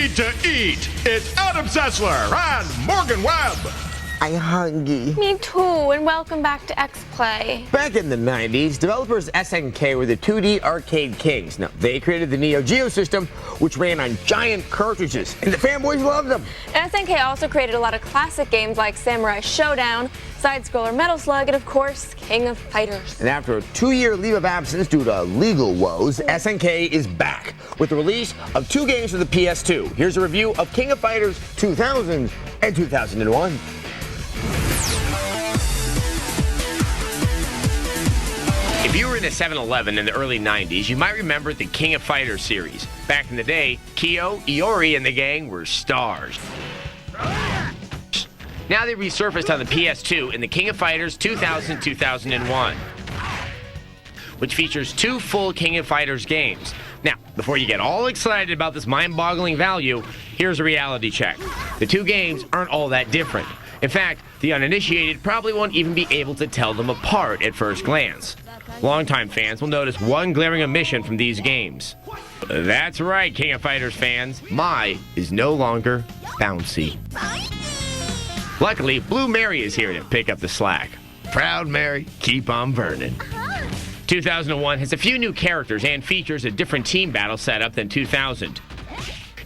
To eat. It's Adam Sessler and Morgan Webb. I'm hungry. Me too, and welcome back to X-Play. Back in the 90s, developers SNK were the 2D arcade kings. Now, they created the Neo Geo system, which ran on giant cartridges, and the fanboys loved them. SNK also created a lot of classic games like Samurai Showdown, Side-Scroller Metal Slug, and of course, King of Fighters. And after a 2-year leave of absence due to legal woes, SNK is back with the release of 2 games for the PS2. Here's a review of King of Fighters 2000 and 2001. If you were in a 7-Eleven in the early 90s, you might remember the King of Fighters series. Back in the day, Kyo, Iori, and the gang were stars. Now they resurfaced on the PS2 in the King of Fighters 2000-2001, which features 2 full King of Fighters games. Now, before you get all excited about this mind-boggling value, here's a reality check. The 2 games aren't all that different. In fact, the uninitiated probably won't even be able to tell them apart at first glance. Longtime fans will notice one glaring omission from these games. That's right, King of Fighters fans. Mai is no longer bouncy. Luckily, Blue Mary is here to pick up the slack. Proud Mary, keep on burning. 2001 has a few new characters and features a different team battle setup than 2000.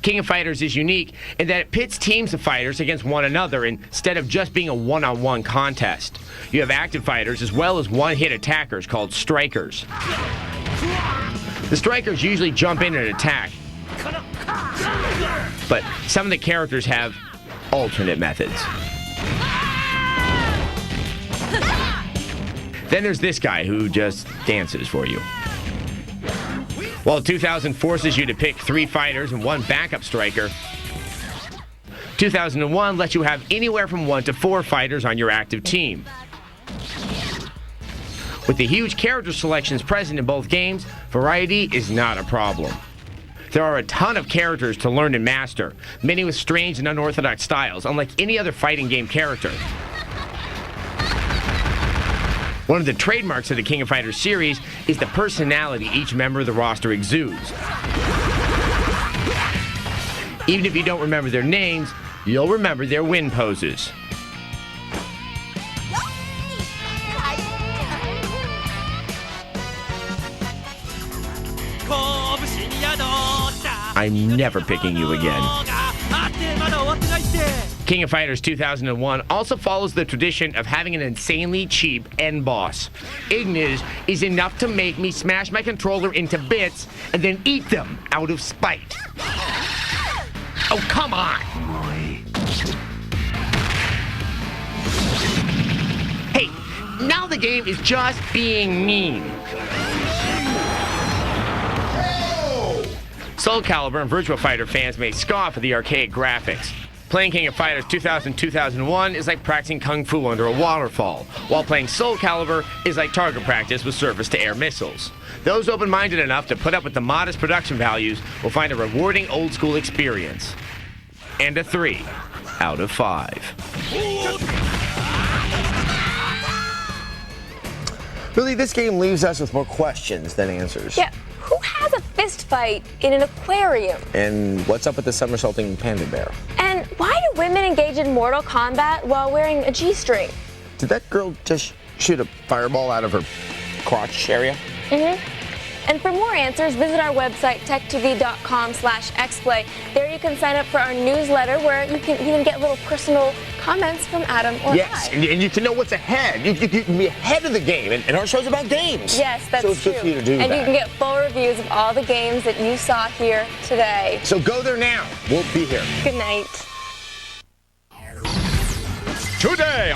King of Fighters is unique in that it pits teams of fighters against one another instead of just being a one-on-one contest. You have active fighters as well as one-hit attackers called strikers. The strikers usually jump in and attack, but some of the characters have alternate methods. Then there's this guy who just dances for you. While 2000 forces you to pick 3 fighters and 1 backup striker, 2001 lets you have anywhere from 1 to 4 fighters on your active team. With the huge character selections present in both games, variety is not a problem. There are a ton of characters to learn and master, many with strange and unorthodox styles, unlike any other fighting game character. One of the trademarks of the King of Fighters series is the personality each member of the roster exudes. Even if you don't remember their names, you'll remember their win poses. I'm never picking you again. King of Fighters 2001 also follows the tradition of having an insanely cheap end boss. Ignis is enough to make me smash my controller into bits and then eat them out of spite. Oh, come on! Hey, now the game is just being mean. Soul Calibur and Virtua Fighter fans may scoff at the archaic graphics. Playing King of Fighters 2000-2001 is like practicing Kung Fu under a waterfall, while playing Soul Calibur is like target practice with surface-to-air missiles. Those open-minded enough to put up with the modest production values will find a rewarding old-school experience. And a 3 out of 5. Really, this game leaves us with more questions than answers. Yeah, who has a fist fight in an aquarium? And what's up with the somersaulting panda bear? And why do women engage in Mortal Kombat while wearing a G-string? Did that girl just shoot a fireball out of her crotch area? And for more answers, visit our website, techtv.com/xplay. There you can sign up for our newsletter where you can even get little personal comments from Adam or Yes, I. and you can know what's ahead. You can be ahead of the game, and our show's about games. Yes, that's so it's true. good for you to do and that. you can get full reviews of all the games that you saw here today. So go there now. We'll be here. Good night. Today